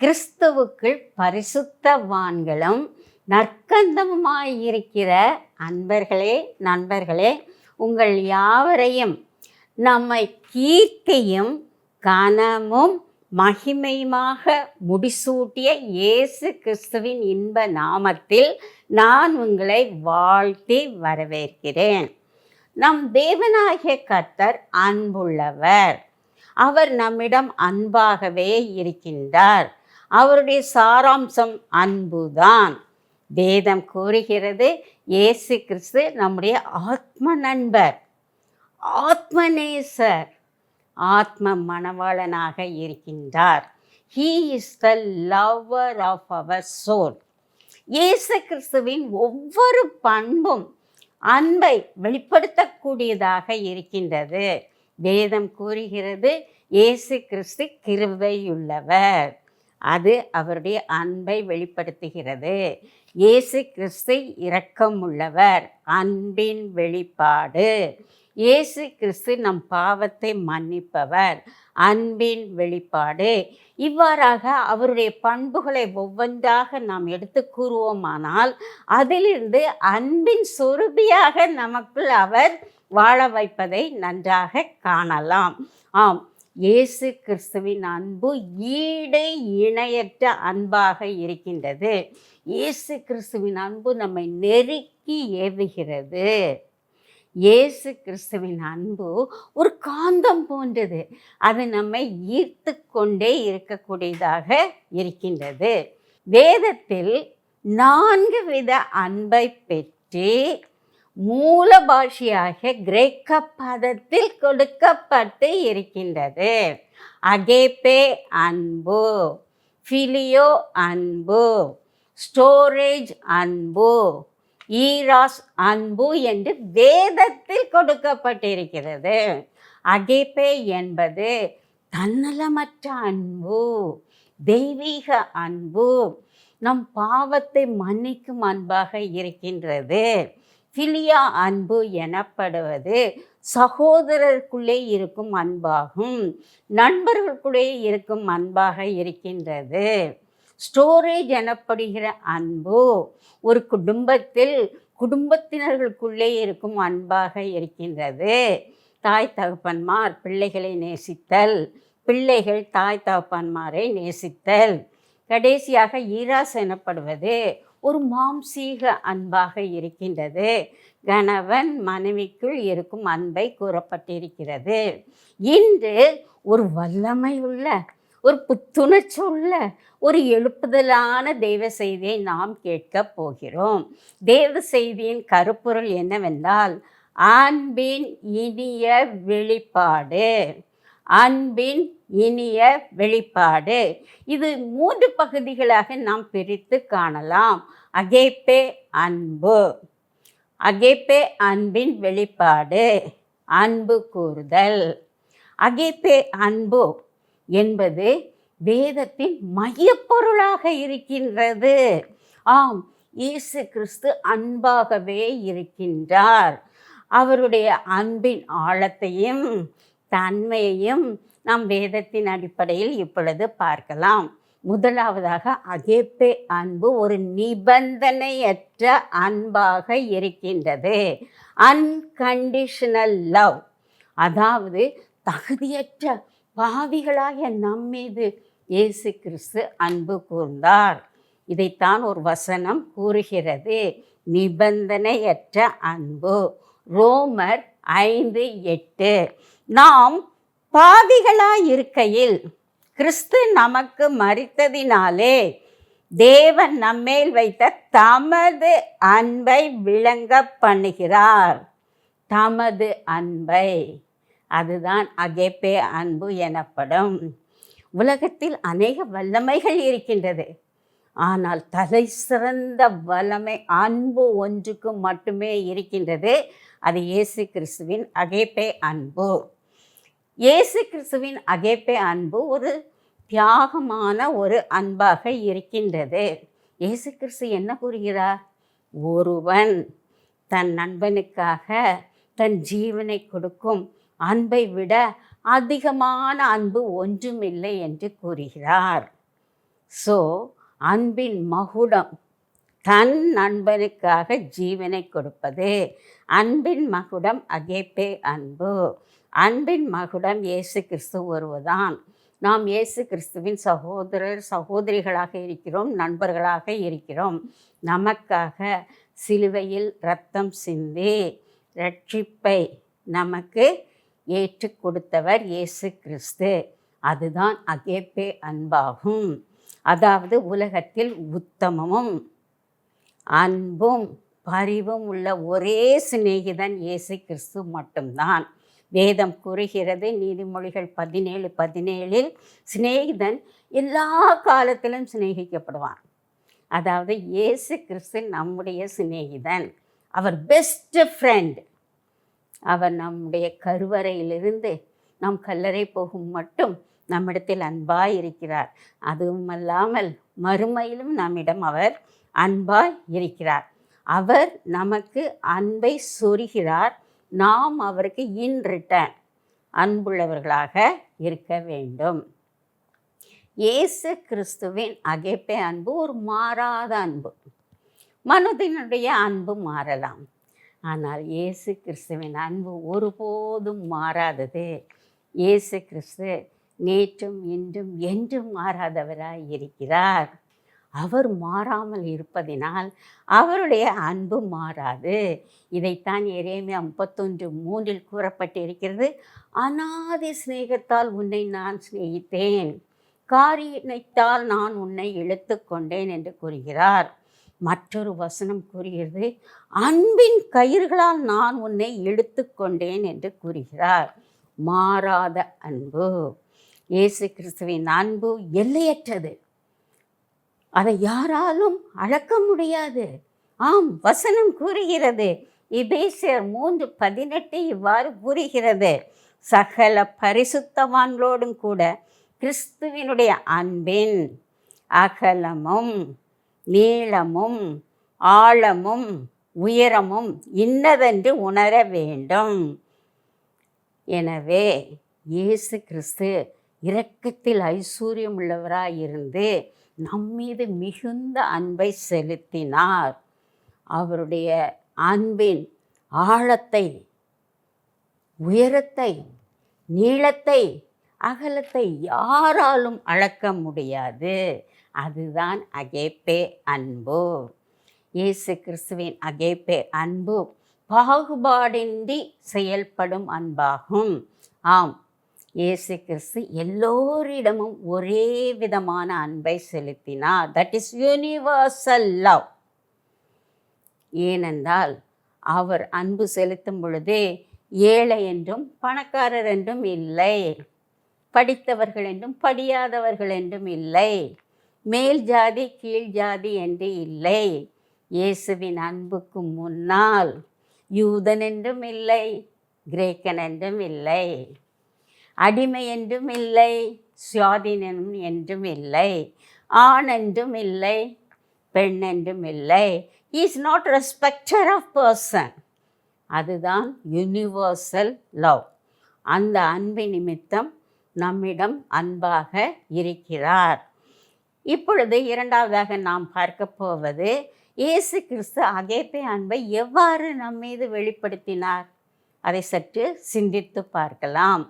கிறிஸ்துவுக்குள் பரிசுத்தவான்களும் நற்கந்தமுமாயிருக்கிற அன்பர்களே, நண்பர்களே, உங்கள் யாவரையும் நம்மை கீர்த்தியும் கனமும் மகிமையுமாக முடிசூட்டிய இயேசு கிறிஸ்துவின் இன்ப நாமத்தில் நான் உங்களை வாழ்த்தி வரவேற்கிறேன். நம் தேவனாகிய கர்த்தர் அன்புள்ளவர். அவர் நம்மிடம் அன்பாகவே இருக்கின்றார். அவருடைய சாராம்சம் அன்புதான். வேதம் கூறுகிறது, இயேசு கிறிஸ்து நம்முடைய ஆத்ம நண்பர், ஆத்மநேசர், ஆத்ம மணவாளனாக இருக்கின்றார். He is the lover of our soul. இயேசு கிறிஸ்துவின் ஒவ்வொரு பண்பும் அன்பை வெளிப்படுத்தக்கூடியதாக இருக்கின்றது. வேதம் கூறுகிறது, இயேசு கிறிஸ்து கிருபையுள்ளவர். அது அவருடைய அன்பை வெளிப்படுத்துகிறது. இயேசு கிறிஸ்து இரக்கமுள்ளவர், அன்பின் வெளிப்பாடு. இயேசு கிறிஸ்து நம் பாவத்தை மன்னிப்பவர், அன்பின் வெளிப்பாடு. இவ்வாறாக அவருடைய பண்புகளை ஒவ்வொன்றாக நாம் எடுத்து கூறுவோமானால் அதிலிருந்து அன்பின் சொரூபியாக நமக்குள் அவர் வாழ வைப்பதை நன்றாக காணலாம். ஆம், இயேசு கிறிஸ்துவின் அன்பு ஈடு இணையற்ற அன்பாக இருக்கின்றது. இயேசு கிறிஸ்துவின் அன்பு நம்மை நெருக்கி ஏவுகிறது. இயேசு கிறிஸ்துவின் அன்பு ஒரு காந்தம் போன்றது. அது நம்மை ஈர்த்து கொண்டே இருக்கக்கூடியதாக இருக்கின்றது. வேதத்தில் 4 வித அன்பை பெற்று மூல பாஷையாக கிரேக்க பதத்தில் கொடுக்கப்பட்டு இருக்கின்றது. அகேப்பே அன்பு, ஃபிலியோ அன்பு, ஸ்டோரேஜ் அன்பு, ஈராஸ் அன்பு என்று வேதத்தில் கொடுக்கப்பட்டிருக்கிறது. அகேப்பே என்பது தன்னலமற்ற அன்பு, தெய்வீக அன்பு, நம் பாவத்தை மன்னிக்கும் அன்பாக இருக்கின்றது. ஃபிலியா அன்பு எனப்படுவது சகோதரருக்குள்ளே இருக்கும் அன்பாகும், நண்பர்களுக்குள்ளே இருக்கும் அன்பாக இருக்கின்றது. ஸ்டோரேஜ் எனப்படுகிற அன்பு ஒரு குடும்பத்தினர்களுக்குள்ளே இருக்கும் அன்பாக இருக்கின்றது. தாய் தகப்பன்மார் பிள்ளைகளை நேசித்தல், பிள்ளைகள் தாய் தகப்பன்மாரை நேசித்தல். கடைசியாக ஈராஸ் எனப்படுவது ஒரு மாம்சீக அன்பாக இருக்கின்றது. கணவன் மனைவிக்குள் இருக்கும் அன்பை கூறப்பட்டிருக்கிறது. இன்று ஒரு வல்லமை உள்ள, ஒரு புத்துணர்ச்சி உள்ள, ஒரு எழுப்புதலான தெய்வ செய்தியை நாம் கேட்கப் போகிறோம். தெய்வ செய்தியின் கருப்பொருள் என்னவென்றால், அன்பின் இனிய வெளிப்பாடு. அன்பின் இனிய வெளிப்பாடு. இது 3 பகுதிகளாக நாம் பிரித்து காணலாம். அகேப்பே அன்பு, அகேப்பே அன்பின் வெளிப்பாடு, அன்பு கூறுதல். அகேப்பே அன்பு என்பது வேதத்தின் மையப்பொருளாக இருக்கின்றது. ஆம், இயேசு கிறிஸ்து அன்பாகவே இருக்கின்றார். அவருடைய அன்பின் ஆழத்தையும் தன்மையையும் நாம் வேதத்தின் அடிப்படையில் இப்பொழுது பார்க்கலாம். முதலாவதாக, அகேப்பே அன்பு ஒரு நிபந்தனையற்ற அன்பாக இருக்கின்றது. அன்கண்டிஷனல் லவ், அதாவது தகுதியற்ற பாவிகளாகிய நம்மீது இயேசு கிறிஸ்து அன்பு கூர்ந்தார். இதைத்தான் ஒரு வசனம் கூறுகிறது, நிபந்தனையற்ற அன்பு. ரோமர் 5:8. நாம் பாவிகளாயிருக்கையில் கிறிஸ்து நமக்கு மரித்ததினாலே தேவன் நம்மேல் வைத்த தமது அன்பை விளங்க பண்ணுகிறார். தமது அன்பை, அதுதான் அகேப்பே அன்பு எனப்படும். உலகத்தில் அநேக வல்லமைகள் இருக்கின்றது. ஆனால் தலை சிறந்த வல்லமை அன்பு ஒன்றுக்கு மட்டுமே இருக்கின்றது. அது இயேசு கிறிஸ்துவின் அகேப்பே அன்பு. இயேசு கிறிஸ்துவின் அகேப்பே அன்பு ஒரு தியாகமான ஒரு அன்பாக இருக்கின்றது. இயேசு கிறிஸ்து என்ன கூறுகிறார்? ஒருவன் தன் நண்பனுக்காக தன் ஜீவனை கொடுக்கும் அன்பை விட அதிகமான அன்பு ஒன்றுமில்லை என்று கூறுகிறார். ஸோ அன்பின் மகுடம் தன் நண்பனுக்காக ஜீவனை கொடுப்பது. அன்பின் மகுடம் அகேப்பே அன்பு. அன்பின் மகுடம் இயேசு கிறிஸ்து ஒருவர்தான். நாம் இயேசு கிறிஸ்துவின் சகோதரர் சகோதரிகளாக இருக்கிறோம், நண்பர்களாக இருக்கிறோம். நமக்காக சிலுவையில் இரத்தம் சிந்தி ரட்சிப்பை நமக்கு ஏற்று கொடுத்தவர் இயேசு கிறிஸ்து. அதுதான் அகேப்பே அன்பாகும். அதாவது உலகத்தில் உத்தமமும் அன்பும் பரிவும் உள்ள ஒரே சிநேகிதன் இயேசு கிறிஸ்து மட்டும்தான். வேதம் கூறுகிறது, நீதிமொழிகள் 17:17, சிநேகிதன் எல்லா காலத்திலும் சிநேகிக்கப்படுவான். அதாவது இயேசு கிறிஸ்து நம்முடைய சிநேகிதன், அவர் பெஸ்ட் ஃப்ரெண்ட். அவர் நம்முடைய கருவறையிலிருந்து நம் கல்லறை போகும் மட்டும் நம்மிடத்தில் அன்பாய் இருக்கிறார். அதுவும் அல்லாமல் மறுமையிலும் நம்மிடம் அவர் அன்பாய் இருக்கிறார். அவர் நமக்கு அன்பை சொரிகிறார். நாம் அவருக்கு இன் ரிட்டர்ன் அன்புள்ளவர்களாக இருக்க வேண்டும். இயேசு கிறிஸ்துவின் அகேப்பே அன்பு ஒரு மாறாத அன்பு. மனிதனுடைய அன்பு மாறலாம், ஆனால் இயேசு கிறிஸ்துவின் அன்பு ஒருபோதும் மாறாதது. இயேசு கிறிஸ்து நேற்றும் இன்றும் என்றும் மாறாதவராய் இருக்கிறார். அவர் மாறாமல் இருப்பதினால் அவருடைய அன்பு மாறாது. இதைத்தான் எரேமியா 31:3 கூறப்பட்டிருக்கிறது. அநாதி சிநேகத்தால் உன்னை நான் சிநேகித்தேன், காரியத்தால் நான் உன்னை இழுத்து கொண்டேன் என்று கூறுகிறார். மற்றொரு வசனம் கூறுகிறது, அன்பின் கயிர்களால் நான் உன்னை இழுத்து கொண்டேன் என்று கூறுகிறார். மாறாத அன்பு. இயேசு கிறிஸ்துவின் அன்பு எல்லையற்றது. அதை யாராலும் அளக்க முடியாது. ஆம், வசனம் கூறுகிறது, எபேசியர் 3:18 இவ்வாறு கூறுகிறது, சகல பரிசுத்தவான்களோடும் கூட கிறிஸ்துவினுடைய அன்பின் அகலமும் நீளமும் ஆழமும் உயரமும் இன்னதென்று உணர வேண்டும். எனவே இயேசு கிறிஸ்து இரக்கத்தில் ஐஸ்வர்யம் உள்ளவராயிருந்து நம்மீது மிகுந்த அன்பை செலுத்தினார். அவருடைய அன்பின் ஆழத்தை, உயரத்தை, நீளத்தை, அகலத்தை யாராலும் அளக்க முடியாது. அதுதான் அகேப்பே அன்பு. இயேசு கிறிஸ்துவின் அகேப்பே அன்பு பாகுபாடின்றி செயல்படும் அன்பாகும். ஆம், இயேசு கிறிஸ்து எல்லோரிடமும் ஒரே விதமான அன்பை செலுத்தினார். That is universal love. ஏனென்றால் அவர் அன்பு செலுத்தும் பொழுது ஏழை என்றும் பணக்காரர் என்றும் இல்லை, படித்தவர்கள் என்றும் படியாதவர்கள் என்றும் இல்லை, மேல் ஜாதி கீழ் ஜாதி என்று இல்லை. இயேசுவின் அன்புக்கு முன்னால் யூதன் என்றும் இல்லை, கிரேக்கன் என்றும் இல்லை, அடிமை என்றும் இல்லை, சுயாதீனம் என்றும் இல்லை, ஆண் என்றும் இல்லை, பெண் என்றும் இல்லை. He is not respecter of person. அதுதான் யூனிவர்சல் லவ். அந்த அன்பு நிமித்தம் நம்மிடம் அன்பாக இருக்கிறார். இப்பொழுது இரண்டாவதாக நாம் பார்க்க போவது, இயேசு கிறிஸ்து அகேப்பே அன்பை எவ்வாறு நம்மீது வெளிப்படுத்தினார். அதை சற்று சிந்தித்து பார்க்கலாம்.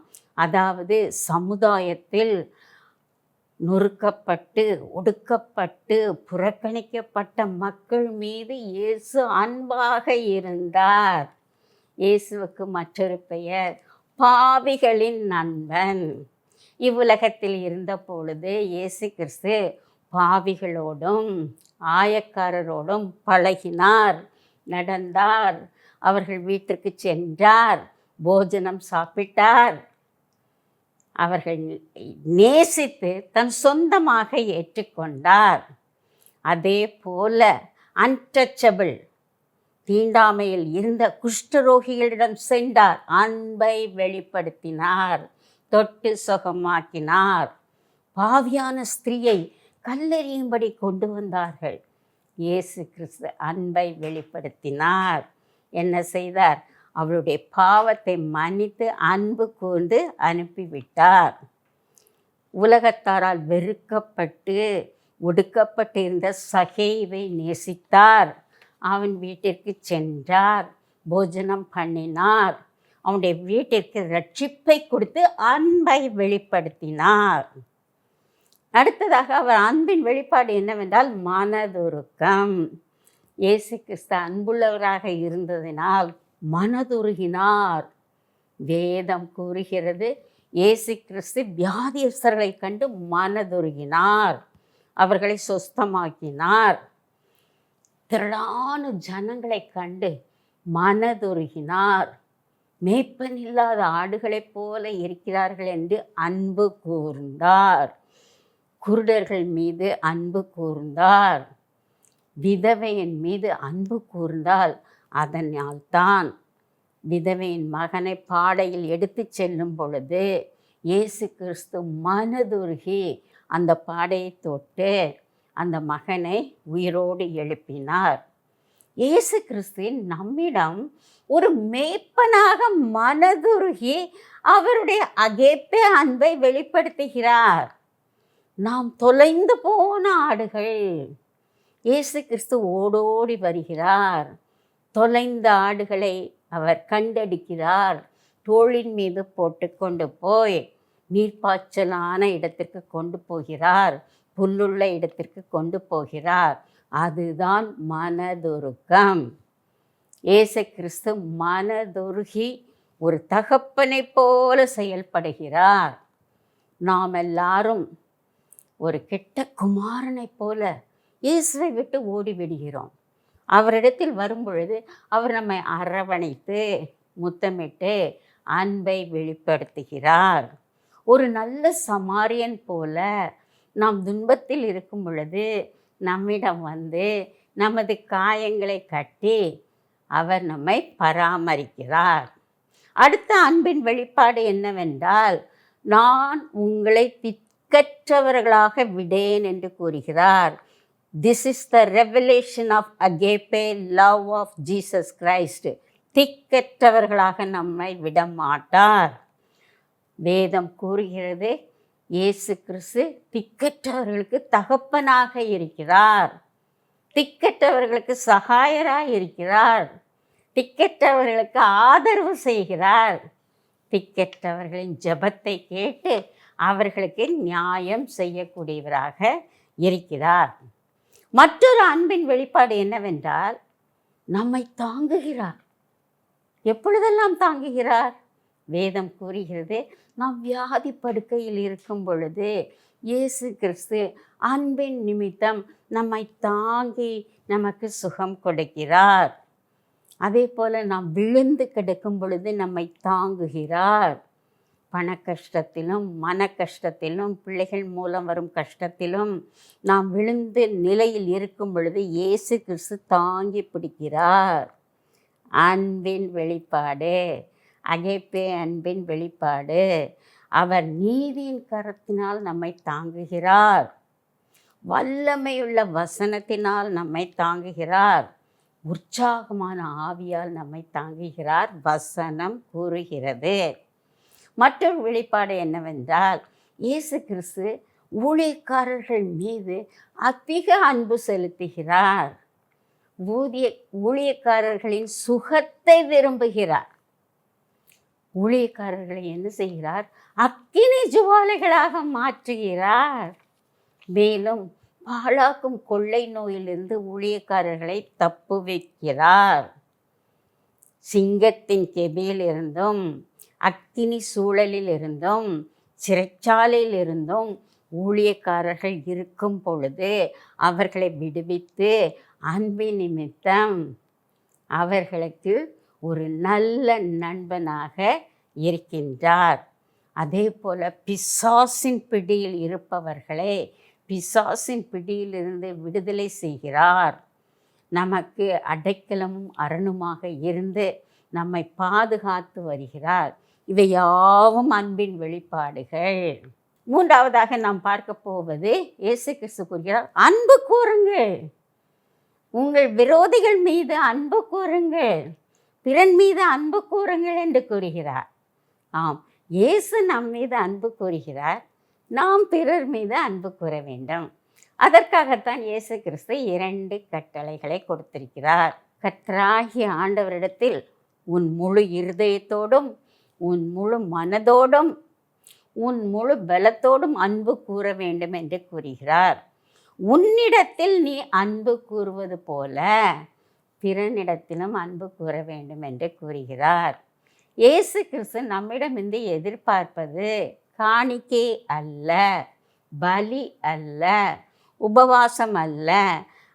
அதாவது சமுதாயத்தில் நொறுக்கப்பட்டு ஒடுக்கப்பட்டு புறக்கணிக்கப்பட்ட மக்கள் மீது இயேசு அன்பாக இருந்தார். இயேசுவுக்கு மற்றொரு பெயர் பாவிகளின் நண்பன். இவ்வுலகத்தில் இருந்த பொழுது இயேசு கிறிஸ்து பாவிகளோடும் ஆயக்காரரோடும் பழகினார், நடந்தார், அவர்கள் வீட்டிற்கு சென்றார், போஜனம் சாப்பிட்டார். அவர்கள் நேசித்து தன் சொந்தமாக ஏற்றுக்கொண்டார். அதே போல அன்டச்சபிள் தீண்டாமையில் இருந்த குஷ்டரோகிகளிடம் சென்றார், அன்பை வெளிப்படுத்தினார், தொட்டு சுகமாக்கினார். பாவியான ஸ்திரீயை கல்லெறியும்படி கொண்டு வந்தார்கள். இயேசு கிறிஸ்து அன்பை வெளிப்படுத்தினார். என்ன செய்தார்? அவளுடைய பாவத்தை மன்னித்து அன்பு கூர்ந்து அனுப்பிவிட்டார். உலகத்தாரால் வெறுக்கப்பட்டு ஒடுக்கப்பட்டிருந்த சகேயுவை நேசித்தார். அவன் வீட்டிற்கு சென்றார், போஜனம் பண்ணினார், அவனுடைய வீட்டிற்கு ரட்சிப்பை கொடுத்து அன்பை வெளிப்படுத்தினார். அடுத்ததாக அவர் அன்பின் வெளிப்பாடு என்னவென்றால் மனதுருக்கம். இயேசு கிறிஸ்து அன்புள்ளவராக இருந்ததினால் மனதுருகினார். வேதம் கூறுகிறது, இயேசு கிறிஸ்து வியாதியஸ்தர்களை கண்டு மனதுருகினார், அவர்களை சொஸ்தமாக்கினார். திரளான ஜனங்களை கண்டு மனதுருகினார். மேய்ப்பன் இல்லாத ஆடுகளைப் போல இருக்கிறார்கள் என்று அன்பு கூர்ந்தார். குருடர்கள் மீது அன்பு கூர்ந்தார். விதவையின் மீது அன்பு கூர்ந்தால் அதனால்தான் விதவையின் மகனை பாடையில் எடுத்து செல்லும் பொழுது இயேசு கிறிஸ்து மனதுருகி அந்த பாடையை தொட்டு அந்த மகனை உயிரோடு எழுப்பினார். இயேசு கிறிஸ்து நம்மிடம் ஒரு மேய்ப்பனாக மனதுருகி அவருடைய அகேப்பே அன்பை வெளிப்படுத்துகிறார். நாம் தொலைந்து போன ஆடுகள், இயேசு கிறிஸ்து ஓடோடி வருகிறார். தொலைந்த ஆடுகளை அவர் கண்டடிக்கிறார். தோளின் மீது போட்டு கொண்டு போய் நீர்ப்பாய்ச்சலான இடத்திற்கு கொண்டு போகிறார், புல்லுள்ள இடத்திற்கு கொண்டு போகிறார். அதுதான் மனதுருக்கம். இயேசு கிறிஸ்து மனதுருகி ஒரு தகப்பனை போல செயல்படுகிறார். நாம் எல்லாரும் ஒரு கெட்ட குமாரனை போல இயேசுவை விட்டு ஓடிவிடுகிறோம். அவரிடத்தில் வரும்பொழுது அவர் நம்மை அரவணைத்து முத்தமிட்டு அன்பை வெளிப்படுத்துகிறார். ஒரு நல்ல சமாரியன் போல நாம் துன்பத்தில் இருக்கும் பொழுது நம்மிடம் வந்து நமது காயங்களை கட்டி அவர் நம்மை பராமரிக்கிறார். அடுத்த அன்பின் வெளிப்பாடு என்னவென்றால், நான் உங்களை திக்கற்றவர்களாக விடேன் என்று கூறுகிறார். This is the revelation of agape love of Jesus Christ. திக்கற்றவர்களாக நம்மை விடமாட்டார். வேதம் கூறுகிறது, இயேசு கிறிஸ்து திக்கற்றவர்களுக்கு தகப்பனாக இருக்கிறார், திக்கற்றவர்களுக்கு சகாயராக இருக்கிறார், திக்கற்றவர்களுக்கு ஆதரவு செய்கிறார், திக்கற்றவர்களின் ஜெபத்தை கேட்டு அவர்களுக்கு நியாயம் செய்யக்கூடியவராக இருக்கிறார். மற்றொரு அன்பின் வெளிப்பாடு என்னவென்றால், நம்மை தாங்குகிறார். எப்பொழுதெல்லாம் தாங்குகிறார்? வேதம் கூறுகிறது, நாம் வியாதி படுக்கையில் இருக்கும் பொழுது இயேசு கிறிஸ்து அன்பின் நிமித்தம் நம்மை தாங்கி நமக்கு சுகம் கொடுக்கிறார். அதே போல் நாம் விழுந்து கிடக்கும் பொழுது நம்மை தாங்குகிறார். பண கஷ்டத்திலும் மன கஷ்டத்திலும் பிள்ளைகள் மூலம் வரும் கஷ்டத்திலும் நாம் விழுந்து நிலையில் இருக்கும் பொழுது இயேசு கிறிஸ்து தாங்கி பிடிக்கிறார். அன்பின் வெளிப்பாடு, அகேப்பே அன்பின் வெளிப்பாடு. அவர் நீதியின் கரத்தினால் நம்மை தாங்குகிறார். வல்லமையுள்ள வசனத்தினால் நம்மை தாங்குகிறார். உற்சாகமான ஆவியால் நம்மை தாங்குகிறார். வசனம் கூறுகிறது. மற்றொரு வெளிப்பாடு என்னவென்றால், இயேசு கிறிஸ்து ஊழியக்காரர்கள் மீது அதிக அன்பு செலுத்துகிறார். ஊழியக்காரர்களின் சுகத்தை விரும்புகிறார். ஊழியக்காரர்களை என்ன செய்கிறார்? அக்கினி ஜுவாலைகளாக மாற்றுகிறார். மேலும் பாழாக்கும் கொள்ளை நோயிலிருந்து ஊழியக்காரர்களை தப்பு வைக்கிறார். சிங்கத்தின் கெபியிலிருந்தும் அக்கினி சூழலில் இருந்தும் சிறைச்சாலையில் இருந்தும் ஊழியக்காரர்கள் இருக்கும் பொழுது அவர்களை விடுவித்து அன்பின் நிமித்தம் அவர்களுக்கு ஒரு நல்ல நண்பனாக இருக்கின்றார். அதே போல் பிசாசின் பிடியில் இருப்பவர்களை பிசாசின் பிடியிலிருந்து விடுதலை செய்கிறார். நமக்கு அடைக்கலமும் அரணுமாக இருந்து நம்மை பாதுகாத்து வருகிறார். இவை யாவும் அன்பின் வெளிப்பாடுகள். மூன்றாவதாக நாம் பார்க்க போவது, இயேசு கிறிஸ்து கூறுகிறார், அன்பு கூறுங்கள். உங்கள் விரோதிகள் மீது அன்பு கூறுங்கள், பிறன் மீது அன்பு கூறுங்கள் என்று கூறுகிறார். ஆம், இயேசு நம் மீது அன்பு கூறுகிறார், நாம் பிறர் மீது அன்பு கூற வேண்டும். அதற்காகத்தான் இயேசு கிறிஸ்து 2 கட்டளைகளை கொடுத்திருக்கிறார். கர்த்தராகிய ஆண்டவரிடத்தில் உன் முழு இருதயத்தோடும், உன் முழு மனதோடும், உன் முழு பலத்தோடும் அன்பு கூற வேண்டும் என்று கூறுகிறார். உன்னிடத்தில் நீ அன்பு கூறுவது போல பிறனிடத்திலும் அன்பு கூற வேண்டும் என்று கூறுகிறார். இயேசு கிறிஸ்து நம்மிடமிருந்து எதிர்பார்ப்பது காணிக்கை அல்ல, பலி அல்ல, உபவாசம் அல்ல,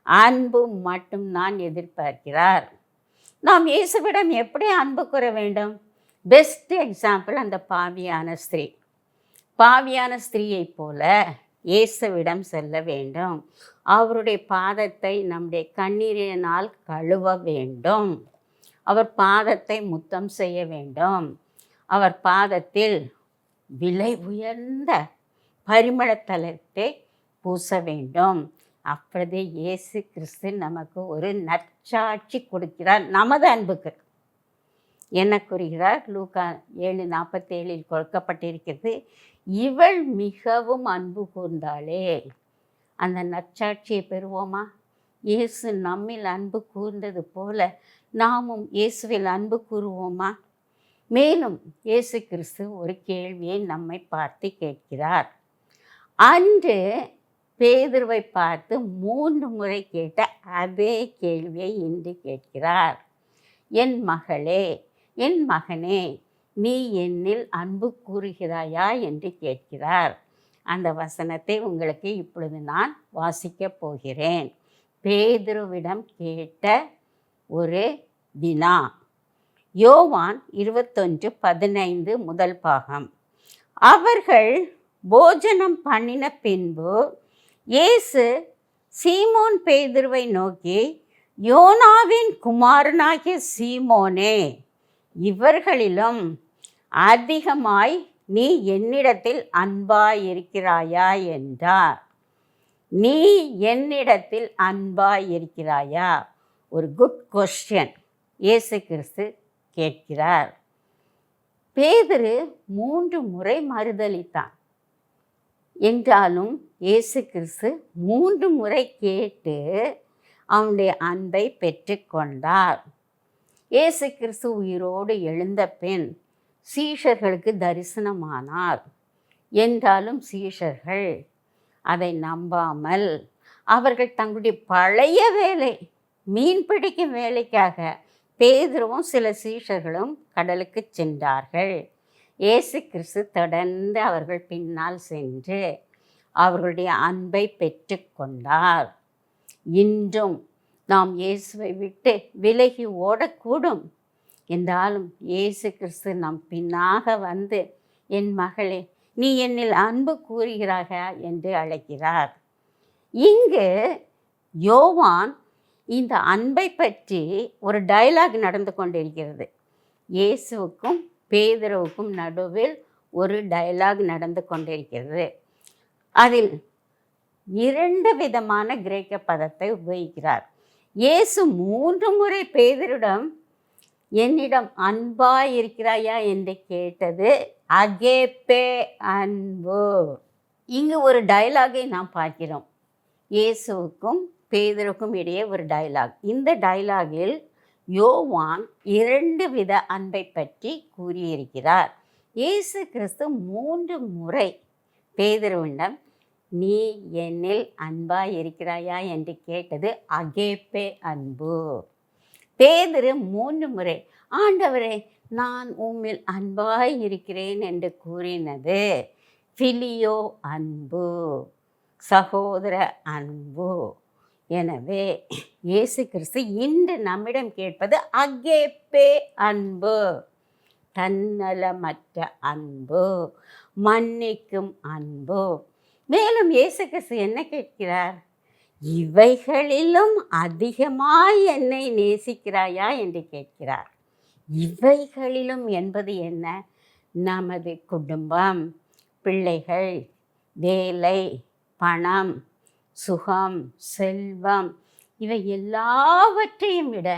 அன்பு மட்டும்தான் எதிர்பார்க்கிறார். நாம் இயேசுவிடம் எப்படி அன்பு கூற வேண்டும்? பெஸ்ட் எக்ஸாம்பிள் அந்த பாவியான ஸ்திரீ. பாவியான ஸ்திரீயைப் போல இயேசுவிடம் செல்ல வேண்டும். அவருடைய பாதத்தை நம்முடைய கண்ணீரினால் கழுவ வேண்டும். அவர் பாதத்தை முத்தம் செய்ய வேண்டும். அவர் பாதத்தில் விலை உயர்ந்த பரிமள தைலத்தை பூச வேண்டும். அப்பொழுது இயேசு கிறிஸ்து நமக்கு ஒரு நற்சாட்சி கொடுக்கிறார் நமது அன்புக்கு. என்ன கூறுகிறார்? லூக்கா 7:47 கொடுக்கப்பட்டிருக்கிறது. இவள் மிகவும் அன்பு கூர்ந்தாளே. அந்த நற்சாட்சியை பெறுவோமா? இயேசு நம்மில் அன்பு கூர்ந்தது போல நாமும் இயேசுவில் அன்பு கூறுவோமா? மேலும் இயேசு கிறிஸ்து ஒரு கேள்வியை நம்மை பார்த்து கேட்கிறார். அன்று பேதுருவை பார்த்து 3 முறை கேட்ட அதே கேள்வியை இன்று கேட்கிறார். என் மகளே, என் மகனே, நீ என்னில் அன்பு கூறுகிறாயா என்று கேட்கிறார். அந்த வசனத்தை உங்களுக்கு இப்பொழுது நான் வாசிக்கப் போகிறேன். பேதுருவிடம் கேட்ட ஒரு வினா. யோவான் 21:15 முதல் பாகம். அவர்கள் போஜனம் பண்ணின பின்பு இயேசு சீமோன் பேதுருவை நோக்கி, யோனாவின் குமாரனாகிய சீமோனே, இவர்களிலும் அதிகமாய் நீ என்னிடத்தில் அன்பாயிருக்கிறாயா என்றார். நீ என்னிடத்தில் அன்பாயிருக்கிறாயா? ஒரு குட் கொஸ்டின் இயேசு கிறிஸ்து கேட்கிறார். பேதுரு 3 முறை மறுதலித்தான். என்றாலும் இயேசு கிறிஸ்து 3 முறை கேட்டு அவனுடைய அன்பை பெற்றுக்கொண்டார். இயேசு கிறிஸ்து உயிரோடு எழுந்த பின் சீஷர்களுக்கு தரிசனமானார். என்றாலும் சீஷர்கள் அதை நம்பாமல் அவர்கள் தங்களுடைய பழைய வேலை, மீன் பிடிக்கும் வேலைக்காக பேதுருவும் சில சீஷர்களும் கடலுக்கு சென்றார்கள். இயேசு கிறிஸ்து தொடர்ந்து அவர்கள் பின்னால் சென்று அவர்களுடைய அன்பை பெற்றுக்கொண்டார். இன்றும் நாம் இயேசுவை விட்டு விலகி ஓடக்கூடும். என்றாலும் இயேசு கிறிஸ்து நம் பின்னாக வந்து, என் மகளே, நீ என்னில் அன்பு கூறுகிறாயா என்று அழைக்கிறார். இங்கு யோவான் இந்த அன்பை பற்றி ஒரு டயலாக் நடந்து கொண்டிருக்கிறது. இயேசுவுக்கும் பேதுருவுக்கும் நடுவில் ஒரு டயலாக் நடந்து கொண்டிருக்கிறது. அதில் 2 விதமான கிரேக்க பதத்தை உபயோகிக்கிறார். இயேசு 3 முறை பேதுருவிடம் என்னிடம் அன்பாய் இருக்கிறாயா என்று கேட்டது அகேப்பே அன்பு. இங்கு ஒரு டயலாகை நாம் பார்க்கிறோம். இயேசுவுக்கும் பேதுருவுக்கும் இடையே ஒரு டயலாக். இந்த டயலாகில் யோவான் 2 வித அன்பை பற்றி கூறியிருக்கிறார். இயேசு கிறிஸ்து 3 முறை பேதுருவிடம் நீ என்னில் அன்பாய் இருக்கிறாயா என்று கேட்டது அகேப்பே அன்பு. பேதுரு 3 முறை ஆண்டவரே, நான் உம்மில் அன்பாய் இருக்கிறேன் என்று கூறினது பிலியோ அன்பு, சகோதர அன்பு. எனவே இயேசு கிறிஸ்து இன்று நம்மிடம் கேட்பது அகேப்பே அன்பு, தன்னலமற்ற அன்பு, மன்னிக்கும் அன்பு. மேலும் இயேசு கிறிஸ்து என்ன கேட்கிறார்? இவைகளிலும் அதிகமாய் என்னை நேசிக்கிறாயா என்று கேட்கிறார். இவைகளிலும் என்பது என்ன? நமது குடும்பம், பிள்ளைகள், வேலை, பணம், சுகம், செல்வம், இவை எல்லாவற்றையும் விட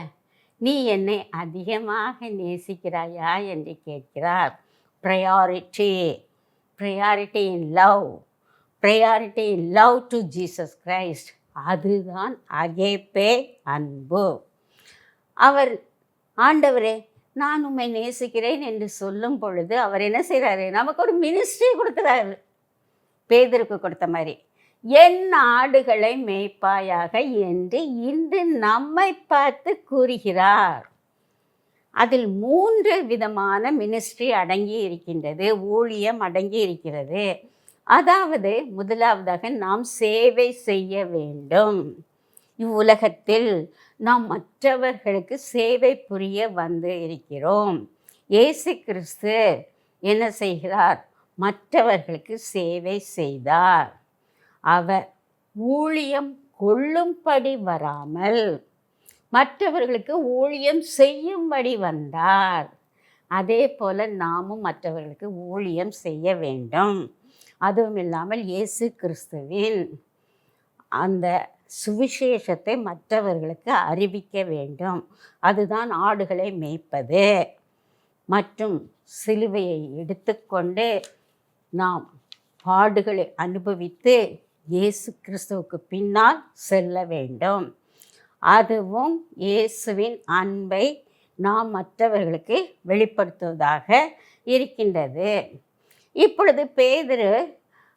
நீ என்னை அதிகமாக நேசிக்கிறாயா என்று கேட்கிறார். Priority in love, priority love to Jesus Christ. அதுதான் அகேப்பே அன்பு. அவர் ஆண்டவரே நான் உம்மை நேசிக்கிறேன் என்று சொல்லும் பொழுது அவர் என்ன செய்கிறாரு? நமக்கு ஒரு மினிஸ்ட்ரி கொடுத்துறாரு. பேதுருக்கு கொடுத்த மாதிரி, என் ஆடுகளை மேய்ப்பாயாக என்று இன்று நம்மை பார்த்து கூறுகிறார். அதில் 3 விதமான மினிஸ்ட்ரி அடங்கி இருக்கின்றது, ஊழியம் அடங்கி இருக்கிறது. அதாவது முதலாவதாக நாம் சேவை செய்ய வேண்டும். இவ்வுலகத்தில் நாம் மற்றவர்களுக்கு சேவை புரிய வந்து இருக்கிறோம். இயேசு கிறிஸ்து என்ன செய்கிறார்? மற்றவர்களுக்கு சேவை செய்தார். அவர் ஊழியம் கொள்ளும்படி வராமல் மற்றவர்களுக்கு ஊழியம் செய்யும்படி வந்தார். அதே போல் நாமும் மற்றவர்களுக்கு ஊழியம் செய்ய வேண்டும். அதுவும் இல்லாமல் இயேசு கிறிஸ்துவின் அந்த சுவிசேஷத்தை மற்றவர்களுக்கு அறிவிக்க வேண்டும். அதுதான் ஆடுகளை மேய்ப்பது. மற்றும் சிலுவையை எடுத்துக்கொண்டு நாம் பாடுகளை அனுபவித்து இயேசு கிறிஸ்துவுக்கு பின்னால் செல்ல வேண்டும். அதுவும் இயேசுவின் அன்பை நாம் மற்றவர்களுக்கு வெளிப்படுத்துவதாக இருக்கின்றது. இப்பொழுது பேதுரு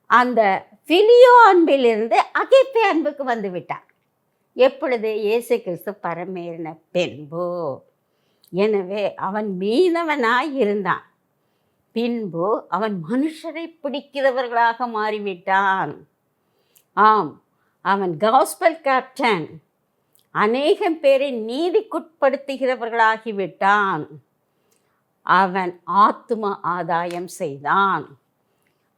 அந்த பிலியோ அன்பிலிருந்து அகேப்பே அன்புக்கு வந்து விட்டார். எப்பொழுது? இயேசு கிறிஸ்து பரமேறின பின்பு. எனவே அவன் மீனவனாய் இருந்தான். பின்பு அவன் மனுஷரை பிடிக்கிறவர்களாக மாறிவிட்டான். ஆம், அவன் காஸ்பல் கேப்டன், அநேகம் பேரை நீதிக்குட்படுத்துகிறவர்களாகிவிட்டான். அவன் ஆத்தும ஆதாயம் செய்தான்.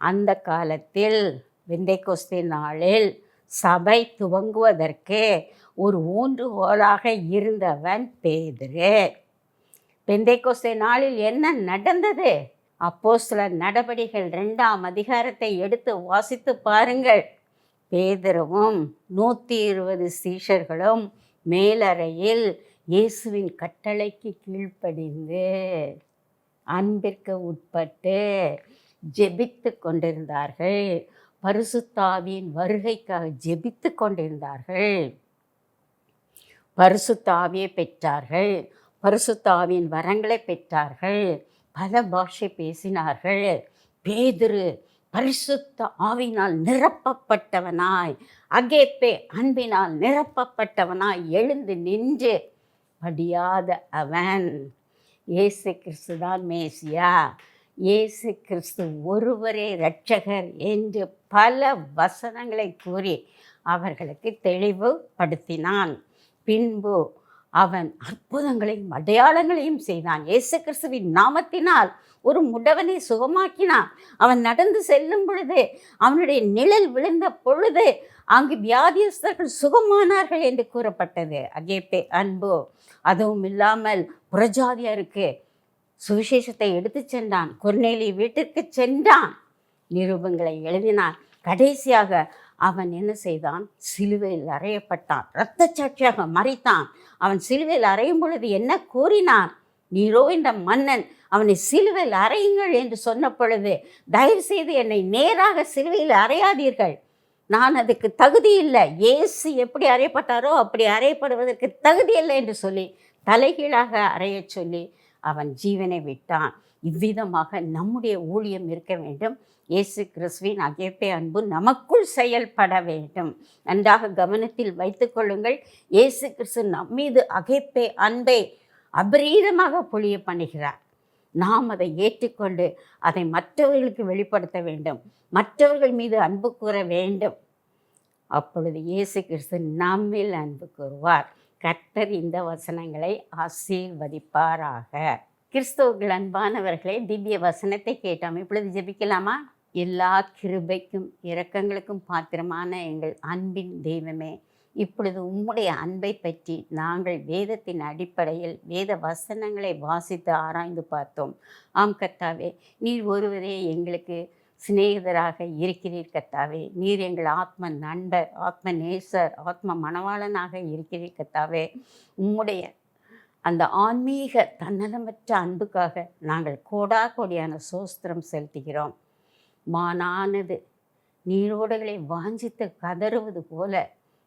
அந்த காலத்தில் பெந்தேகோஸ்தே நாளில் சபை துவங்குவதற்கு ஒரு ஊன்றுகோலாக இருந்தவன் பேதுரு. பெந்தேகோஸ்தே நாளில் என்ன நடந்தது? அப்போஸ்தலர் நடபடிகள் 2ஆம் அதிகாரத்தை எடுத்து வாசித்து பாருங்கள். பேதுருவும் 120 சீஷர்களும் மேலறையில் இயேசுவின் கட்டளைக்கு கீழ்ப்படிந்து அன்பிற்கு உட்பட்டு ஜெபித்து கொண்டிருந்தார்கள். பரிசுத்தாவியின் வருகைக்காக ஜெபித்து கொண்டிருந்தார்கள். பரிசுத்தாவியை பெற்றார்கள். பரிசுத்தாவியின் வரங்களை பெற்றார்கள். பல பாஷை பேசினார்கள். பேதுரு பரிசுத்த ஆவியினால் நிரப்பப்பட்டவனாய், அகேப்பே அன்பினால் நிரப்பப்பட்டவனாய் எழுந்து நின்று படியாத அவன். இயேசு கிறிஸ்து தான் மேசியா, இயேசு கிறிஸ்து ஒருவரே இரட்சகர் என்று பல வசனங்களை கூறி அவர்களுக்கு தெளிவுபடுத்தினான். பின்பு அவன் அற்புதங்களையும் அடையாளங்களையும் செய்தான். இயேசு கிறிஸ்துவின் நாமத்தினால் ஒரு முடவனை சுகமாக்கினான். அவன் நடந்து செல்லும் பொழுது, அவனுடைய நிழல் விழுந்த பொழுது அங்கு வியாதியஸ்தர்கள் சுகமானார்கள் என்று கூறப்பட்டது. அகேப்பே அன்பு. அதுவும் இல்லாமல் புறஜாதியாருக்கு சுவிசேஷத்தை எடுத்து சென்றான். கொர்நேலி வீட்டிற்கு சென்றான், நிருபங்களை எழுதினான். கடைசியாக அவன் என்ன செய்தான்? சிலுவையில் அறையப்பட்டான், இரத்த சாட்சியாக மரித்தான். அவன் சிலுவையில் அறையும் பொழுது என்ன கூறினான்? நீரோ இந்த மன்னன், அவனை சிலுவையில் அறையுங்கள் என்று சொன்ன பொழுது, தயவு செய்து என்னை நேராக சிலுவையில் அறையாதீர்கள், நான் அதுக்கு தகுதி இல்லை, இயேசு எப்படி அறையப்பட்டாரோ அப்படி அறையப்படுவதற்கு தகுதி இல்லை என்று சொல்லி தலைகீழாக அறைய சொல்லி அவன் ஜீவனை விட்டான். இவ்விதமாக நம்முடைய ஊழியம் இருக்க வேண்டும். இயேசு கிறிஸ்துவின் அகேப்பே அன்பு நமக்குள் செயல்பட வேண்டும். நன்றாக கவனத்தில் வைத்து கொள்ளுங்கள். இயேசு கிறிஸ்து நம்மீது அகேப்பே அன்பை அபரீதமாக பொழிய பண்ணுகிறார். நாம் அதை ஏற்றுக்கொண்டு அதை மற்றவர்களுக்கு வெளிப்படுத்த வேண்டும், மற்றவர்கள் மீது அன்பு கூற வேண்டும். அப்பொழுது இயேசு கிறிஸ்து நம்மில் அன்பு கூறுவார். கர்த்தர் இந்த வசனங்களை ஆசீர்வதிப்பாராக. கிறிஸ்துவுக்குள் அன்பானவர்களே, திவ்ய வசனத்தை கேட்டோம். இப்பொழுது ஜெபிக்கலாமா? எல்லா கிருபைக்கும் இரக்கங்களுக்கும் பாத்திரமான எங்கள் அன்பின் தெய்வமே, இப்பொழுது உம்முடைய அன்பை பற்றி நாங்கள் வேதத்தின் அடிப்படையில் வேத வசனங்களை வாசித்து ஆராய்ந்து பார்த்தோம். ஆம் கர்த்தாவே, நீர் ஒருவரே எங்களுக்கு சிநேகிதராக இருக்கிறீர் கர்த்தாவே. நீர் எங்கள் ஆத்ம நண்பர், ஆத்ம நேசர், ஆத்ம மணவாளனாக இருக்கிறீர் கர்த்தாவே. உம்முடைய அந்த ஆன்மீக தன்னலமற்ற அன்புக்காக நாங்கள் கோடாகோடியான சோஸ்திரம் செலுத்துகிறோம். மானானது நீரோடைகளை வாஞ்சித்து கதறுவது போல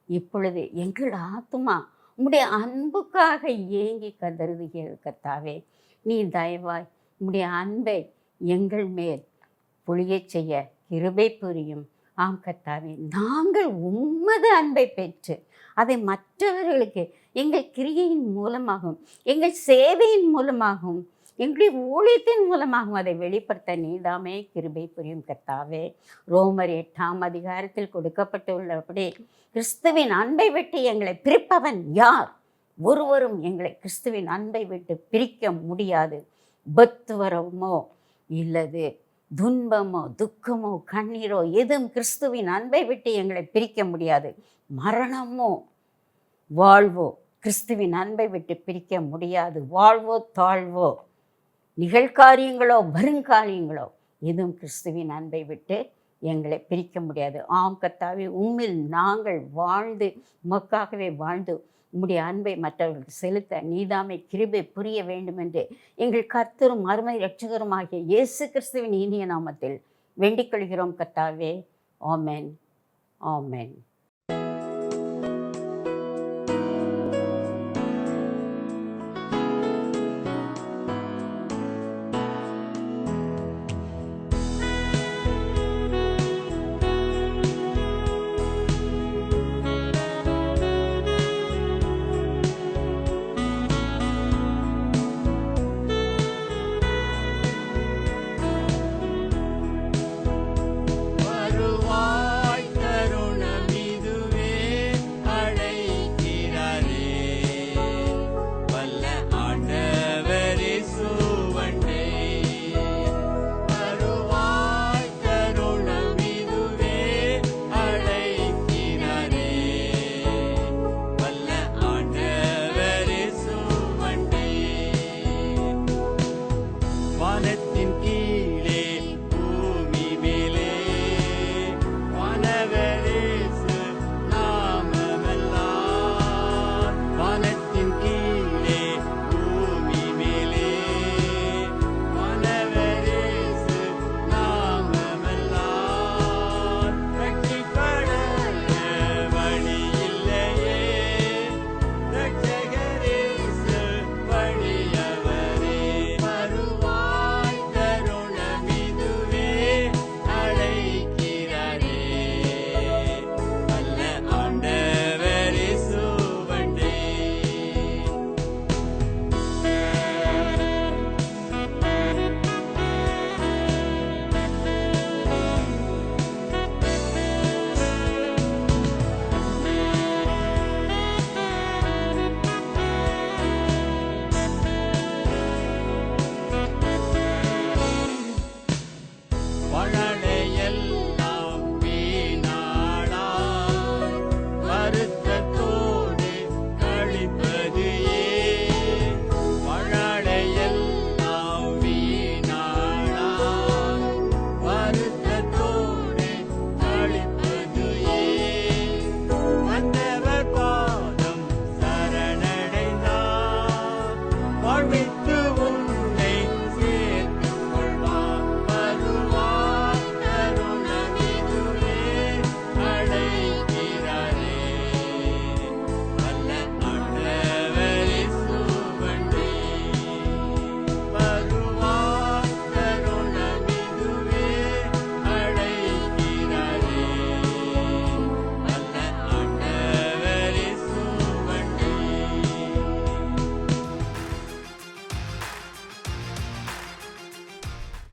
இப்பொழுது எங்கள் ஆத்துமா உம்முடைய அன்புக்காக ஏங்கி கதறுதுகிறது கர்த்தாவே. நீ தயவாய் உம்முடைய அன்பை எங்கள் மேல் பொழியச் செய்ய கிருபை புரியும். ஆம் கர்த்தாவே, நாங்கள் உம்மது அன்பை பெற்று அதை மற்றவர்களுக்கு எங்கள் கிரியையின் மூலமாகவும் எங்கள் சேவையின் மூலமாகவும் எங்களுடைய ஊழியத்தின் மூலமாகவும் அதை வெளிப்படுத்த நீதாமே கிருபை புரியும் கர்த்தாவே. ரோமர் 8ஆம் அதிகாரத்தில் கொடுக்கப்பட்டுள்ளபடி கிறிஸ்துவின் அன்பை விட்டு எங்களை பிரிப்பவன் யார்? ஒருவரும் எங்களை கிறிஸ்துவின் அன்பை விட்டு பிரிக்க முடியாது. பத்துவரமோ இல்லது துன்பமோ துக்கமோ கண்ணீரோ எதுவும் கிறிஸ்துவின் அன்பை விட்டு எங்களை பிரிக்க முடியாது. மரணமோ வாழ்வோ கிறிஸ்துவின் அன்பை விட்டு பிரிக்க முடியாது. வாழ்வோ தாழ்வோ நிகழ்காரியங்களோ வருங்காரியங்களோ எதுவும் கிறிஸ்துவின் அன்பை விட்டு எங்களை பிரிக்க முடியாது. ஆம் கர்த்தாவே, உம்மில் நாங்கள் வாழ்ந்து உமக்காகவே வாழ்ந்து உம்முடைய அன்பை மற்றவர்களுக்கு செலுத்த நீதாமே கிருபை புரிய வேண்டும் என்று எங்கள் கர்த்தரும் அருமை இரட்சகருமாகிய இயேசு கிறிஸ்துவின் இனிய நாமத்தில் வேண்டிக் கொள்கிறோம் கர்த்தாவே. ஆமென், ஆமென்.